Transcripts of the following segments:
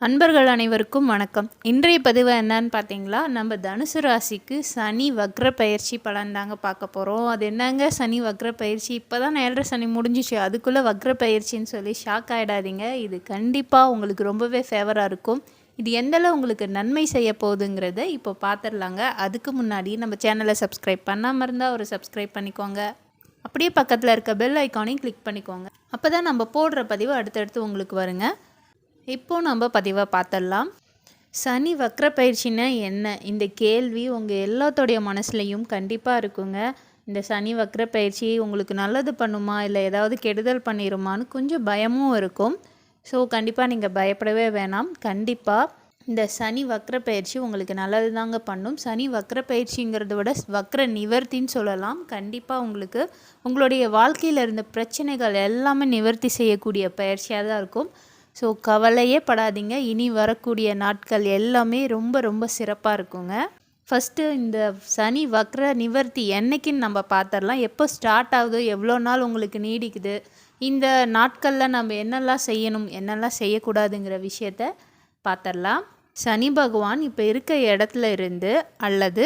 அன்பர்கள் அனைவருக்கும் வணக்கம். இன்றைய பதிவு என்னன்னு பார்த்தீங்களா, நம்ம தனுசு ராசிக்கு சனி வக்ர பயிற்சி பலன் தாங்க பார்க்க போகிறோம். அது என்னங்க சனி வக்ர பயிற்சி, இப்போ தான் 7.5 சனி முடிஞ்சிச்சு, அதுக்குள்ளே வக்ர பயிற்சின்னு சொல்லி ஷாக் ஆகிடாதீங்க. இது கண்டிப்பாக உங்களுக்கு ரொம்பவே ஃபேவராக இருக்கும். இது எந்தளவு உங்களுக்கு நன்மை செய்ய போகுதுங்கிறத இப்போ பார்த்துடலாங்க. அதுக்கு முன்னாடி நம்ம சேனலை சப்ஸ்கிரைப் பண்ணாமல் இருந்தால் ஒரு சப்ஸ்கிரைப் பண்ணிக்கோங்க. அப்படியே பக்கத்தில் இருக்க பெல் ஐக்கானையும் கிளிக் பண்ணிக்கோங்க. அப்போ தான் நம்ம போடுற பதிவு அடுத்தடுத்து உங்களுக்கு வருங்க. இப்போது நம்ம பதிவை பார்த்துடலாம். சனி வக்ர பயிற்சின்னா என்ன? இந்த கேள்வி உங்கள் எல்லாத்தோடைய மனசுலையும் கண்டிப்பாக இருக்குங்க. இந்த சனி வக்ர பயிற்சி உங்களுக்கு நல்லது பண்ணுமா, இல்லை ஏதாவது கெடுதல் பண்ணிடுமான்னு கொஞ்சம் பயமும் இருக்கும். ஸோ கண்டிப்பாக நீங்கள் பயப்படவே வேணாம். கண்டிப்பாக இந்த சனி வக்ர பயிற்சி உங்களுக்கு நல்லது தாங்க பண்ணும். சனி வக்ர பயிற்சிங்கிறத விட வக்ர நிவர்த்தின்னு சொல்லலாம். கண்டிப்பாக உங்களுக்கு உங்களுடைய வாழ்க்கையில் இருந்த பிரச்சனைகள் எல்லாமே நிவர்த்தி செய்யக்கூடிய பயிற்சியாக தான் இருக்கும். ஸோ கவலையே படாதீங்க. இனி வரக்கூடிய நாட்கள் எல்லாமே ரொம்ப ரொம்ப சிறப்பாக இருக்குங்க. ஃபஸ்ட்டு இந்த சனி வக்ர நிவர்த்தி என்னைக்குன்னு நம்ம பார்த்துடலாம். எப்போ ஸ்டார்ட் ஆகுது, எவ்வளோ நாள் உங்களுக்கு நீடிக்குது, இந்த நாட்களில் நம்ம என்னெல்லாம் செய்யணும், என்னெல்லாம் செய்யக்கூடாதுங்கிற விஷயத்த பார்த்துடலாம். சனி பகவான் இப்போ இருக்க இடத்துல இருந்து அல்லது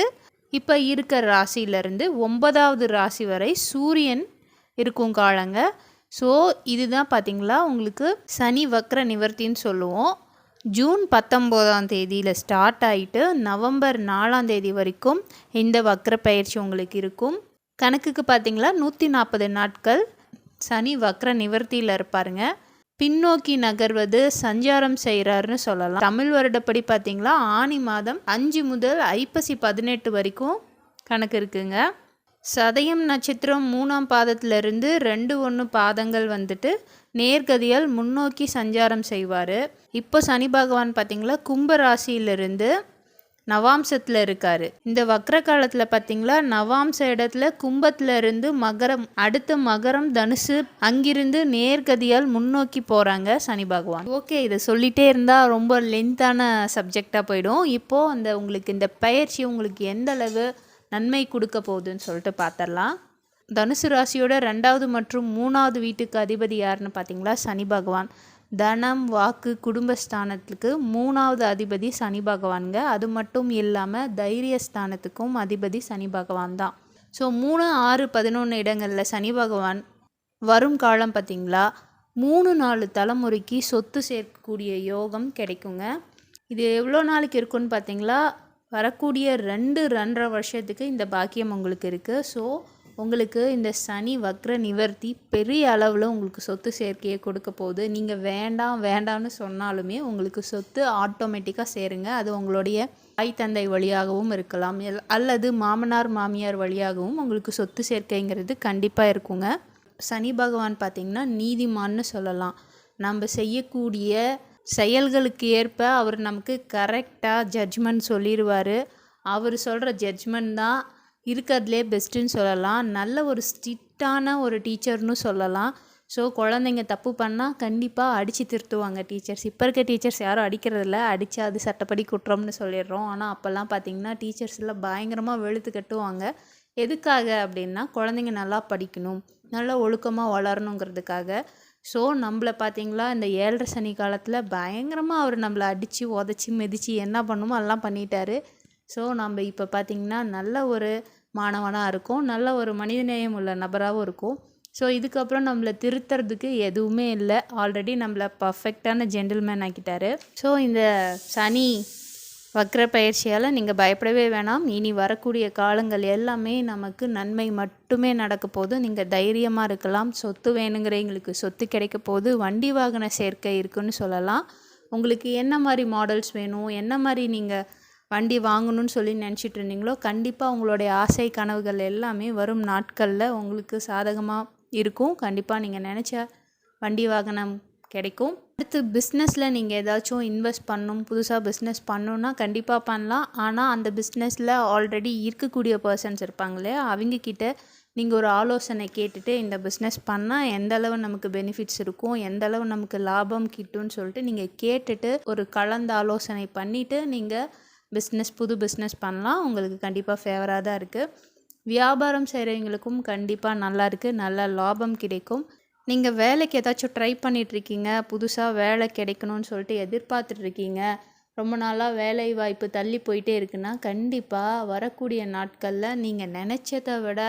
இப்போ இருக்க ராசியிலேருந்து 9வது ராசி வரை சூரியன் இருக்கும் காலங்க. ஸோ இதுதான் பார்த்திங்களா உங்களுக்கு சனி வக்ர நிவர்த்தின்னு சொல்லுவோம். ஜூன் 19ஆம் தேதியில் ஸ்டார்ட் ஆகிட்டு நவம்பர் 4ஆம் தேதி வரைக்கும் இந்த வக்ர பயிற்சி உங்களுக்கு இருக்கும். கணக்குக்கு பார்த்திங்களா 140 நாட்கள் சனி வக்ர நிவர்த்தியில் இருப்பாருங்க. பின்னோக்கி நகர்வது சஞ்சாரம் செய்கிறாருன்னு சொல்லலாம். தமிழ் வருடப்படி பார்த்திங்களா ஆனி மாதம் 5 முதல் ஐப்பசி 18 வரைக்கும் கணக்கு இருக்குங்க. சதயம் நட்சத்திரம் 3ஆம் பாதத்திலிருந்து 2-1 பாதங்கள் வந்துட்டு நேர்கதியால் முன்னோக்கி சஞ்சாரம் செய்வார். இப்போ சனி பகவான் பார்த்திங்களா கும்ப ராசியிலிருந்து நவாம்சத்தில் இருக்கார். இந்த வக்ர காலத்தில் பார்த்திங்களா நவாம்ச இடத்துல கும்பத்தில் இருந்து மகரம், அடுத்த மகரம் தனுசு, அங்கிருந்து நேர்கதியால் முன்னோக்கி போகிறாங்க சனி பகவான். ஓகே, இதை சொல்லிகிட்டே இருந்தால் ரொம்ப லென்த்தான சப்ஜெக்டாக போயிடும். இப்போது உங்களுக்கு இந்த பயிற்சி உங்களுக்கு எந்த அளவு நன்மை கொடுக்க போகுதுன்னு சொல்லிட்டு பார்த்துடலாம். தனுசு ராசியோட 2வது மற்றும் 3வது வீட்டுக்கு அதிபதி யாருன்னு பார்த்தீங்களா சனி பகவான். தனம், வாக்கு, குடும்பஸ்தானத்துக்கு 3வது அதிபதி சனி பகவானுங்க. அது மட்டும் இல்லாமல் தைரியஸ்தானத்துக்கும் அதிபதி சனி பகவான் தான். ஸோ 3, 6, 11 இடங்களில் சனி பகவான் வரும் காலம் பார்த்திங்களா 3-4 தலைமுறைக்கு சொத்து சேர்க்கக்கூடிய யோகம் கிடைக்குங்க. இது எவ்வளோ நாளைக்கு இருக்குன்னு பார்த்தீங்களா வரக்கூடிய 2-2.5 வருஷத்துக்கு இந்த பாக்கியம் உங்களுக்கு இருக்குது. ஸோ உங்களுக்கு இந்த சனி வக்ர நிவர்த்தி பெரிய அளவில் உங்களுக்கு சொத்து சேர்க்கையை கொடுக்க போகுது. நீங்கள் வேண்டாம்னு சொன்னாலுமே உங்களுக்கு சொத்து ஆட்டோமேட்டிக்காக சேருங்க. அது உங்களுடைய தாய் தந்தை வழியாகவும் இருக்கலாம், அல்லது மாமனார் மாமியார் வழியாகவும் உங்களுக்கு சொத்து சேர்க்கைங்கிறது கண்டிப்பாக இருக்குங்க. சனி பகவான் பார்த்திங்கன்னா நீதிமான்னு சொல்லலாம். நம்ம செய்யக்கூடிய செயல்களுக்கு ஏற்ப அவர் நமக்கு கரெக்டாக ஜட்ஜ்மெண்ட் சொல்லிடுவார். அவர் சொல்கிற ஜட்ஜ்மெண்ட் தான் இருக்கிறதுலே பெஸ்ட்டுன்னு சொல்லலாம். நல்ல ஒரு ஸ்ட்ரிக்டான ஒரு டீச்சர்னு சொல்லலாம். ஸோ குழந்தைங்க தப்பு பண்ணால் கண்டிப்பாக அடித்து திருத்துவாங்க டீச்சர்ஸ். இப்போ இருக்க டீச்சர்ஸ் யாரும் அடிக்கிறதில்ல, அடித்தா அது சட்டப்படி குற்றம்னு சொல்லிடுறோம். ஆனால் அப்போல்லாம் பார்த்திங்கன்னா டீச்சர்ஸ்லாம் பயங்கரமாக வெளுத்து கட்டுவாங்க. எதுக்காக அப்படின்னா குழந்தைங்க நல்லா படிக்கணும், நல்லா ஒழுக்கமாக வளரணுங்கிறதுக்காக. ஸோ நம்மளை பார்த்திங்களா இந்த 7.5 சனி காலத்தில் பயங்கரமாக அவர் நம்மளை அடித்து உதச்சி மிதித்து என்ன பண்ணுமோ அதெல்லாம் பண்ணிட்டாரு. ஸோ நம்ம இப்போ பார்த்திங்கன்னா நல்ல ஒரு மாணவனாக இருக்கும், நல்ல ஒரு மனிதநேயம் உள்ள நபராகவும் இருக்கும். ஸோ இதுக்கப்புறம் நம்மளை திருத்துறதுக்கு எதுவுமே இல்லை, ஆல்ரெடி நம்மளை பர்ஃபெக்டான ஜென்டில்மேன் ஆக்கிட்டாரு. ஸோ இந்த சனி வக்ர பயிற்சியால் நீங்கள் பயப்படவே வேணாம். இனி வரக்கூடிய காலங்கள் எல்லாமே நமக்கு நன்மை மட்டுமே நடக்க போகுது. நீங்கள் தைரியமாக இருக்கலாம். சொத்து வேணுங்கிறவங்களுக்கு சொத்து கிடைக்க போகுது. வண்டி வாகன சேர்க்கை இருக்குன்னு சொல்லலாம். உங்களுக்கு என்ன மாதிரி மாடல்ஸ் வேணும், என்ன மாதிரி நீங்கள் வண்டி வாங்கணும்னு சொல்லி நினச்சிட்டு இருந்தீங்களோ கண்டிப்பாக உங்களுடைய ஆசை கனவுகள் எல்லாமே வரும் நாட்களில் உங்களுக்கு சாதகமாக இருக்கும். கண்டிப்பாக நீங்கள் நினச்ச வண்டி வாகனம் கிடைக்கும். அடுத்து பிஸ்னஸில் நீங்கள் ஏதாச்சும் இன்வெஸ்ட் பண்ணணும், புதுசாக பிஸ்னஸ் பண்ணணுன்னா கண்டிப்பாக பண்ணலாம். ஆனால் அந்த பிஸ்னஸில் ஆல்ரெடி இருக்கக்கூடிய பர்சன்ஸ் இருப்பாங்களே அவங்கக்கிட்ட நீங்கள் ஒரு ஆலோசனை கேட்டுட்டு இந்த பிஸ்னஸ் பண்ணால் எந்தளவு நமக்கு பெனிஃபிட்ஸ் இருக்கும், எந்தளவு நமக்கு லாபம் கிட்டும்னு சொல்லிட்டு நீங்கள் கேட்டுட்டு ஒரு கலந்து ஆலோசனை பண்ணிவிட்டு நீங்கள் புது பிஸ்னஸ் பண்ணலாம். உங்களுக்கு கண்டிப்பாக ஃபேவராக தான் இருக்குது. வியாபாரம் செய்கிறவங்களுக்கும் கண்டிப்பாக நல்லா இருக்குது, நல்ல லாபம் கிடைக்கும். நீங்கள் வேலைக்கு ஏதாச்சும் ட்ரை பண்ணிகிட்ருக்கீங்க, புதுசாக வேலை கிடைக்கணும்னு சொல்லிட்டு எதிர்பார்த்துட்ருக்கீங்க, ரொம்ப நாளாக வேலை வாய்ப்பு தள்ளி போயிட்டே இருக்குன்னா கண்டிப்பாக வரக்கூடிய நாட்களில் நீங்கள் நினச்சதை விட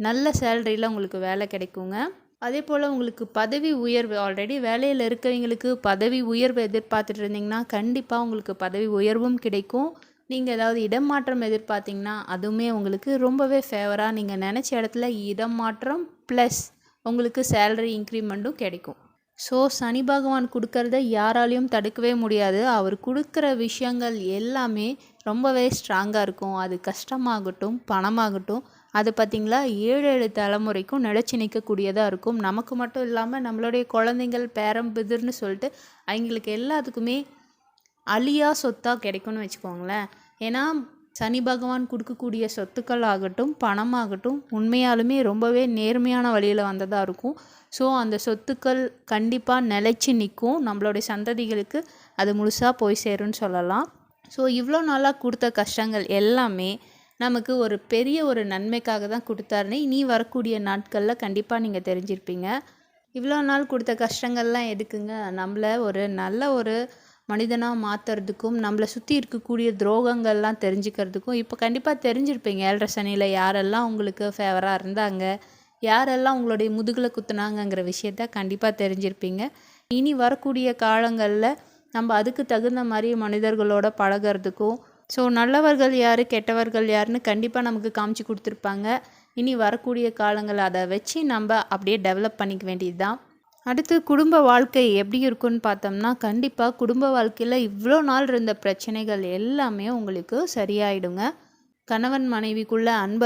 நல்ல சேலரியில் உங்களுக்கு வேலை கிடைக்குங்க. அதே போல் உங்களுக்கு பதவி உயர்வு, ஆல்ரெடி வேலையில் இருக்கவங்களுக்கு பதவி உயர்வு எதிர்பார்த்துட்டு இருந்தீங்கன்னா கண்டிப்பாக உங்களுக்கு பதவி உயர்வும் கிடைக்கும். நீங்கள் ஏதாவது இடமாற்றம் எதிர்பார்த்தீங்கன்னா அதுவுமே உங்களுக்கு ரொம்பவே ஃபேவராக நீங்கள் நினச்ச இடத்துல இடமாற்றம் ப்ளஸ் உங்களுக்கு சேலரி இன்க்ரிமெண்ட்டும் கிடைக்கும். ஸோ சனி பகவான் கொடுக்கறத யாராலையும் தடுக்கவே முடியாது. அவர் கொடுக்குற விஷயங்கள் எல்லாமே ரொம்பவே ஸ்ட்ராங்காக இருக்கும். அது கஷ்டமாகட்டும் பணமாகட்டும், அது பார்த்திங்களா 7 தலைமுறைக்கும் நிலச்சி நிற்கக்கூடியதாக இருக்கும். நமக்கு மட்டும் இல்லாமல் நம்மளுடைய குழந்தைங்கள் பேரம் பிதிர்னு சொல்லிட்டு அவங்களுக்கு எல்லாத்துக்குமே அழியா சொத்தாக கிடைக்கும்னு வச்சுக்கோங்களேன். ஏன்னா சனி பகவான் கொடுக்கக்கூடிய சொத்துக்கள் ஆகட்டும் பணமாகட்டும் உண்மையாலுமே ரொம்பவே நேர்மையான வழியில் வந்ததாக இருக்கும். ஸோ அந்த சொத்துக்கள் கண்டிப்பாக நிலைச்சி நிற்கும். நம்மளுடைய சந்ததிகளுக்கு அது முழுசாக போய் சேரும்னு சொல்லலாம். ஸோ இவ்வளோ நாளாக கொடுத்த கஷ்டங்கள் எல்லாமே நமக்கு ஒரு பெரிய ஒரு நன்மைக்காக தான் கொடுத்தாருன்னு இனி வரக்கூடிய நாட்களில் கண்டிப்பாக நீங்கள் தெரிஞ்சிருப்பீங்க. இவ்வளோ நாள் கொடுத்த கஷ்டங்கள்லாம் எதுக்குங்க, நம்மளை ஒரு நல்ல ஒரு மனிதனாக மாற்றுறதுக்கும் நம்மளை சுற்றி இருக்கக்கூடிய துரோகங்கள்லாம் தெரிஞ்சுக்கிறதுக்கும் இப்போ கண்டிப்பாக தெரிஞ்சிருப்பீங்க. 7.5 சனியில் யாரெல்லாம் உங்களுக்கு ஃபேவராக இருந்தாங்க, யாரெல்லாம் உங்களுடைய முதுகில் குத்துனாங்கங்கிற விஷயத்த கண்டிப்பாக தெரிஞ்சிருப்பீங்க. இனி வரக்கூடிய காலங்களில் நம்ம அதுக்கு தகுந்த மாதிரி மனிதர்களோட பழகிறதுக்கும், ஸோ நல்லவர்கள் யார் கெட்டவர்கள் யாருன்னு கண்டிப்பாக நமக்கு காமிச்சு கொடுத்துருப்பாங்க. இனி வரக்கூடிய காலங்கள் அதை வச்சு நம்ம அப்படியே டெவலப் பண்ணிக்க வேண்டியது தான். அடுத்து குடும்ப வாழ்க்கை எப்படி இருக்குன்னு பார்த்தோம்னா கண்டிப்பாக குடும்ப வாழ்க்கையில் இவ்வளோ நாள் இருந்த பிரச்சனைகள் எல்லாமே உங்களுக்கு சரியாயிடுங்க. கணவன் மனைவிக்குள்ளே அன்பு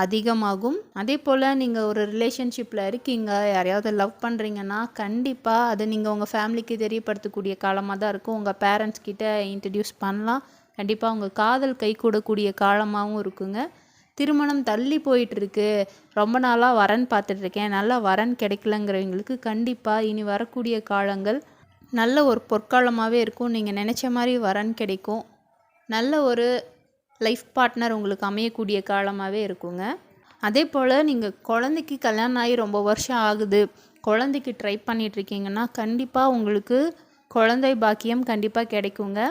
அதிகமாகும். அதே போல் நீங்கள் ஒரு ரிலேஷன்ஷிப்பில் இருக்கீங்க, யாரையாவது லவ் பண்ணுறீங்கன்னா கண்டிப்பாக அதை நீங்கள் உங்கள் ஃபேமிலிக்கு தெரியப்படுத்தக்கூடிய காலமாக தான் இருக்கும். உங்கள் பேரண்ட்ஸ் கிட்ட இன்ட்ரடியூஸ் பண்ணலாம். கண்டிப்பாக உங்கள் காதல் கை கூடக்கூடிய காலமாகவும் இருக்குங்க. திருமணம் தள்ளி போயிட்டுருக்கு, ரொம்ப நாளாக வரன் பார்த்துட்ருக்கேன், நல்லா வரன் கிடைக்கலங்கிறவங்களுக்கு கண்டிப்பாக இனி வரக்கூடிய காலங்கள் நல்ல ஒரு பொற்காலமாகவே இருக்கும். நீங்கள் நினச்ச மாதிரி வரன் கிடைக்கும். நல்ல ஒரு லைஃப் பார்ட்னர் உங்களுக்கு அமையக்கூடிய காலமாகவே இருக்குங்க. அதே போல் நீங்கள் குழந்தைக்கு கல்யாணம் ஆகி ரொம்ப வருஷம் ஆகுது, குழந்தைக்கு ட்ரை பண்ணிகிட்ருக்கீங்கன்னா கண்டிப்பாக உங்களுக்கு குழந்தை பாக்கியம் கண்டிப்பாக கிடைக்குங்க.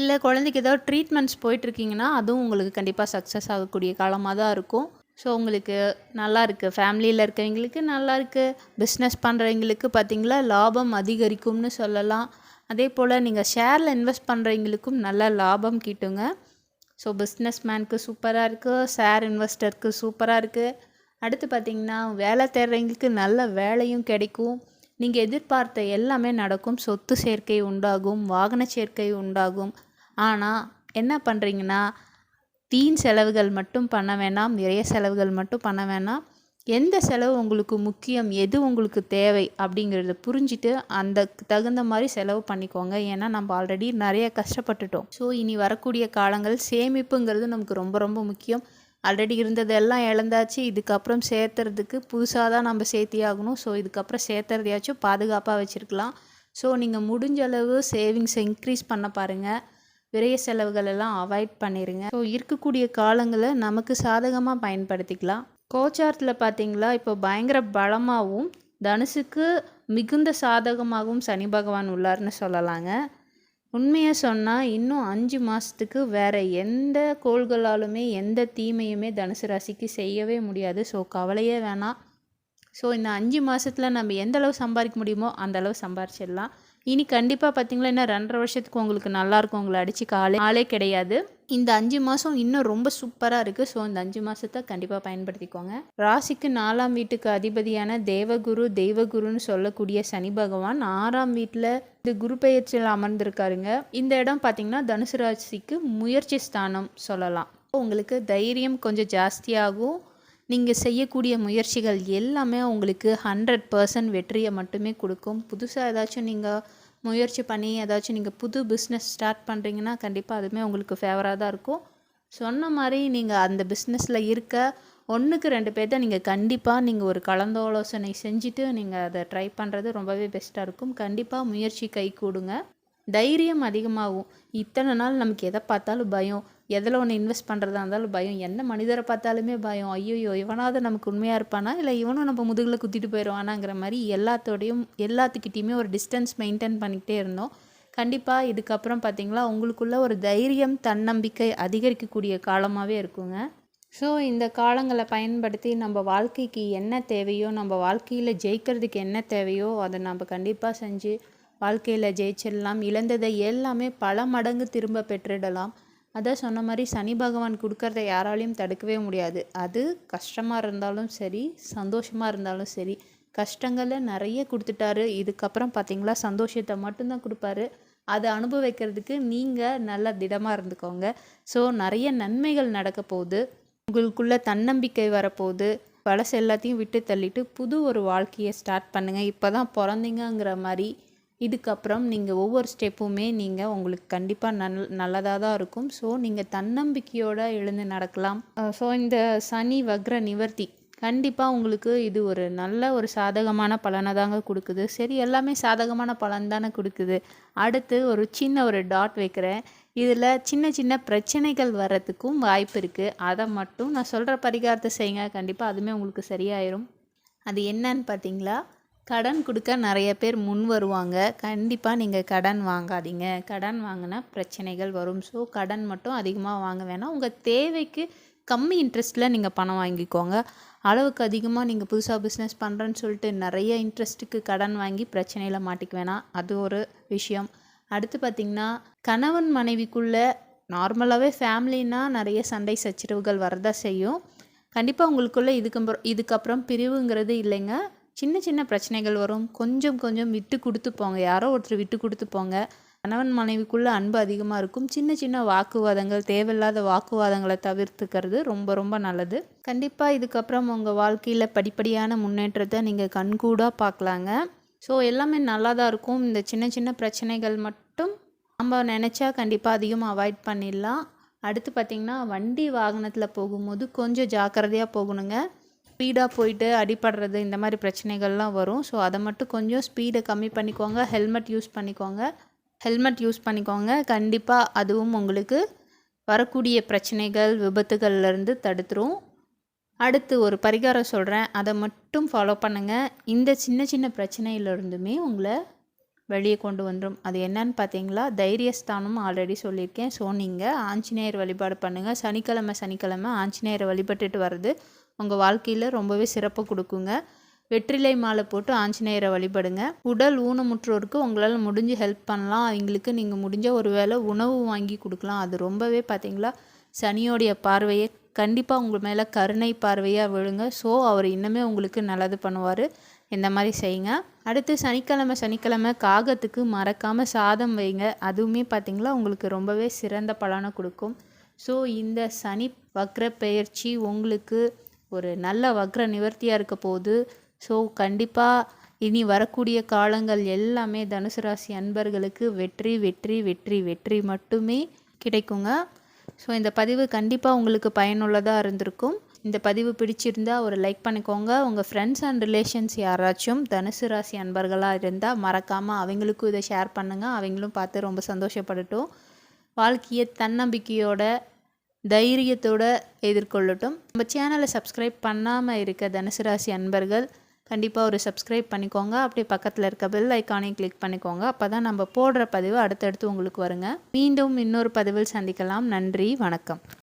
இல்லை குழந்தைக்கு ஏதாவது ட்ரீட்மெண்ட்ஸ் போயிட்டுருக்கீங்கன்னா அதுவும் உங்களுக்கு கண்டிப்பாக சக்ஸஸ் ஆகக்கூடிய காலமாக தான் இருக்கும். ஸோ உங்களுக்கு நல்லா இருக்குது, ஃபேமிலியில் இருக்கவங்களுக்கு நல்லா இருக்குது, பிஸ்னஸ் பண்ணுறவங்களுக்கு பார்த்திங்களா லாபம் அதிகரிக்கும்னு சொல்லலாம். அதே போல் நீங்கள் ஷேரில் இன்வெஸ்ட் பண்ணுறவங்களுக்கும் நல்ல லாபம் கிட்டுங்க. ஸோ பிஸ்னஸ் மேனுக்கு சூப்பராக இருக்குது, ஷேர் இன்வெஸ்டருக்கு சூப்பராக இருக்குது. அடுத்து பார்த்திங்கன்னா வேலை தேடுறவங்களுக்கு நல்ல வேலையும் கிடைக்கும். நீங்கள் எதிர்பார்த்த எல்லாமே நடக்கும். சொத்து சேர்க்கை உண்டாகும், வாகன சேர்க்கை உண்டாகும். ஆனால் என்ன பண்ணுறீங்கன்னா வீண் செலவுகள் மட்டும் பண்ண வேணாம், நிறைய செலவுகள் மட்டும் பண்ண வேணாம். எந்த செலவு உங்களுக்கு முக்கியம், எது உங்களுக்கு தேவை அப்படிங்கிறத புரிஞ்சுட்டு அந்த தகுந்த மாதிரி செலவு பண்ணிக்கோங்க. ஏன்னா நம்ம ஆல்ரெடி நிறைய கஷ்டப்பட்டுட்டோம். ஸோ இனி வரக்கூடிய காலங்கள் சேமிப்புங்கிறது நமக்கு ரொம்ப ரொம்ப முக்கியம். ஆல்ரெடி இருந்ததெல்லாம் இழந்தாச்சு, இதுக்கப்புறம் சேர்த்துறதுக்கு புதுசாக தான் நம்ம சேர்த்தி ஆகணும். ஸோ இதுக்கப்புறம் சேர்த்துறதையாச்சும் பாதுகாப்பாக வச்சுருக்கலாம். ஸோ நீங்கள் முடிஞ்ச அளவு சேவிங்ஸை இன்க்ரீஸ் பண்ண பாருங்கள். விரைய செலவுகள் எல்லாம் அவாய்ட் பண்ணிடுங்க. ஸோ இருக்கக்கூடிய காலங்களை நமக்கு சாதகமாக பயன்படுத்திக்கலாம். கோச்சாரத்தில் பார்த்தீங்களா இப்போ பயங்கர பலமாகவும் தனுசுக்கு மிகுந்த சாதகமாகவும் சனி பகவான் உள்ளார்னு சொல்லலாங்க. உண்மையாக சொன்னால் இன்னும் 5 மாதத்துக்கு வேறு எந்த கோள்களாலுமே எந்த தீமையுமே தனுசு ராசிக்கு செய்யவே முடியாது. ஸோ கவலையே வேணாம். ஸோ இந்த 5 மாதத்தில் நம்ம எந்த அளவு சம்பாதிக்க முடியுமோ அந்த அளவு சம்பாரிச்சிடலாம். இனி கண்டிப்பாக பார்த்திங்களா இன்னும் 2.5 வருஷத்துக்கு உங்களுக்கு நல்லாயிருக்கும். உங்களை அடித்து ஆளே கிடையாது. இந்த 5 மாதம் இன்னும் ரொம்ப சூப்பராக இருக்குது. ஸோ இந்த 5 மாதத்தை கண்டிப்பாக பயன்படுத்திக்கோங்க. ராசிக்கு 4ஆம் வீட்டுக்கு அதிபதியான தெய்வகுருன்னு சொல்லக்கூடிய சனி பகவான் 6ஆம் வீட்டில் இந்த குரு பெயர்ச்சியில் அமர்ந்திருக்காருங்க. இந்த இடம் பார்த்திங்கன்னா தனுசு ராசிக்கு முயற்சி ஸ்தானம் சொல்லலாம். உங்களுக்கு தைரியம் கொஞ்சம் ஜாஸ்தியாகும். நீங்கள் செய்யக்கூடிய முயற்சிகள் எல்லாமே உங்களுக்கு 100% வெற்றியை மட்டுமே கொடுக்கும். புதுசாக ஏதாச்சும் நீங்கள் முயற்சி பண்ணி ஏதாச்சும் நீங்கள் புது பிஸ்னஸ் ஸ்டார்ட் பண்ணுறீங்கன்னா கண்டிப்பாக அதுவுமே உங்களுக்கு ஃபேவராக தான் இருக்கும். சொன்ன மாதிரி நீங்கள் அந்த பிஸ்னஸில் இருக்க 1க்கு 2 பேர்த்த நீங்கள் கண்டிப்பாக நீங்கள் ஒரு கலந்தாலோசனை செஞ்சுட்டு நீங்கள் அதை ட்ரை பண்ணுறது ரொம்பவே பெஸ்ட்டாக இருக்கும். கண்டிப்பாக முயற்சி கை கூடுங்க. தைரியம் அதிகமாகும். இத்தனை நாள் நமக்கு எதை பார்த்தாலும் பயம், எதில் ஒன்று இன்வெஸ்ட் பண்ணுறதா இருந்தாலும் பயம். எந்த மனிதரை பார்த்தாலுமே பயம். ஐயையோ! இவனாவது நமக்கு உண்மையாக இருப்பானா? இல்லை இவனும் நம்ம முதுகில் குத்திட்டு போயிடுவானாங்கிற மாதிரி எல்லாத்துக்கிட்டேயுமே ஒரு டிஸ்டன்ஸ் மெயின்டைன் பண்ணிக்கிட்டே இருந்தோம். கண்டிப்பாக இதுக்கப்புறம் பார்த்திங்களா உங்களுக்குள்ள ஒரு தைரியம், தன்னம்பிக்கை அதிகரிக்கக்கூடிய காலமாகவே இருக்குங்க. ஸோ இந்த காலங்களை பயன்படுத்தி நம்ம வாழ்க்கைக்கு என்ன தேவையோ, நம்ம வாழ்க்கையில் ஜெயிக்கிறதுக்கு என்ன தேவையோ அதை நம்ம கண்டிப்பாக செஞ்சு வாழ்க்கையில் ஜெயிச்சிடலாம். இழந்ததை எல்லாமே பல மடங்கு திரும்ப பெற்றிடலாம். அதான் சொன்ன மாதிரி சனி பகவான் கொடுக்கறத யாராலையும் தடுக்கவே முடியாது. அது கஷ்டமாக இருந்தாலும் சரி, சந்தோஷமாக இருந்தாலும் சரி. கஷ்டங்களை நிறைய கொடுத்துட்டாரு. இதுக்கப்புறம் பார்த்திங்களா சந்தோஷத்தை மட்டும்தான் கொடுப்பாரு. அதை அனுபவிக்கிறதுக்கு நீங்கள் நல்லா திடமாக இருந்துக்கோங்க. ஸோ நிறைய நன்மைகள் நடக்க போகுது. உங்களுக்குள்ள தன்னம்பிக்கை வரப்போகுது. பழசு எல்லாத்தையும் விட்டு தள்ளிட்டு புது ஒரு வாழ்க்கையை ஸ்டார்ட் பண்ணுங்கள். இப்போ தான் பிறந்தீங்கிற மாதிரி இதுக்கப்புறம் நீங்கள் ஒவ்வொரு ஸ்டெப்புமே உங்களுக்கு கண்டிப்பாக நல்லதாக தான் இருக்கும். ஸோ நீங்கள் தன்னம்பிக்கையோடு எழுந்து நடக்கலாம். ஸோ இந்த சனி வக்ர நிவர்த்தி கண்டிப்பாக உங்களுக்கு இது ஒரு நல்ல ஒரு சாதகமான பலனை தாங்க கொடுக்குது. சரி, எல்லாமே சாதகமான பலன் தானே கொடுக்குது. அடுத்து ஒரு சின்ன ஒரு டாட் வைக்கிறேன். இதில் சின்ன சின்ன பிரச்சனைகள் வர்றதுக்கும் வாய்ப்பு இருக்குது. அதை மட்டும் நான் சொல்கிற பரிகாரத்தை செய்யுங்க. கண்டிப்பாக அதுவுமே உங்களுக்கு சரியாயிரும். அது என்னன்னு பார்த்தீங்களா, கடன் கொடுக்க நிறைய பேர் முன் வருவாங்க. கண்டிப்பாக நீங்கள் கடன் வாங்காதீங்க. கடன் வாங்கினா பிரச்சனைகள் வரும். ஸோ கடன் மட்டும் அதிகமாக வாங்க வேணாம். உங்கள் தேவைக்கு கம்மி இன்ட்ரெஸ்ட்டில் நீங்கள் பணம் வாங்கிக்கோங்க. அளவுக்கு அதிகமாக நீங்கள் புதுசாக பிஸ்னஸ் பண்ணுறேன்னு சொல்லிட்டு நிறைய இன்ட்ரெஸ்ட்டுக்கு கடன் வாங்கி பிரச்சனையில் மாட்டிக்க வேணாம். அது ஒரு விஷயம். அடுத்து பார்த்திங்கன்னா, கணவன் மனைவிக்குள்ளே நார்மலாகவே ஃபேமிலின்னா நிறைய சண்டை சச்சரவுகள் வரதான் செய்யும். கண்டிப்பாக உங்களுக்குள்ளே இதுக்கப்புறம் பிரிவுங்கிறது இல்லைங்க. சின்ன சின்ன பிரச்சனைகள் வரும். கொஞ்சம் கொஞ்சம் விட்டு கொடுத்து போங்க. யாரோ ஒருத்தர் விட்டு கொடுத்து போங்க. கணவன் மனைவிக்குள்ளே அன்பு அதிகமாக இருக்கும். சின்ன சின்ன வாக்குவாதங்கள், தேவையில்லாத வாக்குவாதங்களை தவிர்த்துக்கிறது ரொம்ப ரொம்ப நல்லது. கண்டிப்பாக இதுக்கப்புறம் உங்கள் வாழ்க்கையில் படிப்படியான முன்னேற்றத்தை நீங்கள் கண்கூடாக பார்க்கலாங்க. ஸோ எல்லாமே நல்லா தான் இருக்கும். இந்த சின்ன சின்ன பிரச்சனைகள் மட்டும் நம்ம நினச்சா கண்டிப்பாக அதிகமாக அவாய்ட் பண்ணிடலாம். அடுத்து பார்த்திங்கன்னா, வண்டி வாகனத்தில் போகும்போது கொஞ்சம் ஜாக்கிரதையாக போகணுங்க. ஸ்பீடாக போயிட்டு அடிபடுறது இந்த மாதிரி பிரச்சனைகள்லாம் வரும். ஸோ அதை மட்டும் கொஞ்சம் ஸ்பீடை கம்மி பண்ணிக்கோங்க. ஹெல்மெட் யூஸ் பண்ணிக்கோங்க. கண்டிப்பாக அதுவும் உங்களுக்கு வரக்கூடிய பிரச்சனைகள், விபத்துகள்லேருந்து தடுத்துரும். அடுத்து ஒரு பரிகாரம் சொல்கிறேன், அதை மட்டும் ஃபாலோ பண்ணுங்கள். இந்த சின்ன சின்ன பிரச்சனையிலிருந்துமே உங்களை வெளியே கொண்டு வந்துடும். அது என்னன்னு பார்த்தீங்களா, தைரியஸ்தானம் ஆல்ரெடி சொல்லியிருக்கேன். ஸோ நீங்கள் ஆஞ்சநேயர் வழிபாடு பண்ணுங்கள். சனிக்கிழமை ஆஞ்சநேயரை வழிபட்டுட்டு வர்றது உங்கள் வாழ்க்கையில் ரொம்பவே சிறப்பு கொடுக்குங்க. வெற்றிலை மாலை போட்டு ஆஞ்சநேயரை வழிபடுங்க. உடல் ஊனமுற்றோருக்கு உங்களால் முடிஞ்சு ஹெல்ப் பண்ணலாம். அவங்களுக்கு நீங்கள் முடிஞ்ச ஒரு வேளை உணவு வாங்கி கொடுக்கலாம். அது ரொம்பவே பார்த்தீங்களா சனியோடைய பார்வையை கண்டிப்பாக உங்கள் மேலே கருணை பார்வையாக விழுங்க. ஸோ அவர் இன்னுமே உங்களுக்கு நல்லது பண்ணுவார். இந்த மாதிரி செய்யுங்க. அடுத்து சனிக்கிழமை காகத்துக்கு மறக்காமல் சாதம் வைங்க. அதுவுமே பார்த்திங்களா உங்களுக்கு ரொம்பவே சிறந்த பலனை கொடுக்கும். ஸோ இந்த சனி வக்ர பெயர்ச்சி உங்களுக்கு ஒரு நல்ல வக்ர நிவர்த்தியாக இருக்க போகுது. ஸோ கண்டிப்பாக இனி வரக்கூடிய காலங்கள் எல்லாமே தனுசு ராசி அன்பர்களுக்கு வெற்றி வெற்றி வெற்றி வெற்றி மட்டுமே கிடைக்குங்க. ஸோ இந்த பதிவு கண்டிப்பாக உங்களுக்கு பயனுள்ளதாக இருந்திருக்கும். இந்த பதிவு பிடிச்சிருந்தா ஒரு லைக் பண்ணிக்கோங்க. உங்கள் ஃப்ரெண்ட்ஸ் அண்ட் ரிலேஷன்ஸ் யாராச்சும் தனுசு ராசி அன்பர்களாக இருந்தால் மறக்காமல் அவங்களுக்கும் இதை ஷேர் பண்ணுங்கள். அவங்களும் பார்த்து ரொம்ப சந்தோஷப்படட்டும். வாழ்க்கையை தன்னம்பிக்கையோட தைரியத்தோடு எதிர்கொள்ளட்டும். நம்ம சேனலை சப்ஸ்கிரைப் பண்ணாமல் இருக்க தனுசு ராசி அன்பர்கள் கண்டிப்பாக ஒரு சப்ஸ்கிரைப் பண்ணிக்கோங்க. அப்படியே பக்கத்தில் இருக்க பெல் ஐக்கானையும் கிளிக் பண்ணிக்கோங்க. அப்போ தான் நம்ம போடுற பதிவு அடுத்தடுத்து உங்களுக்கு வருங்க. மீண்டும் இன்னொரு பதிவில் சந்திக்கலாம். நன்றி, வணக்கம்.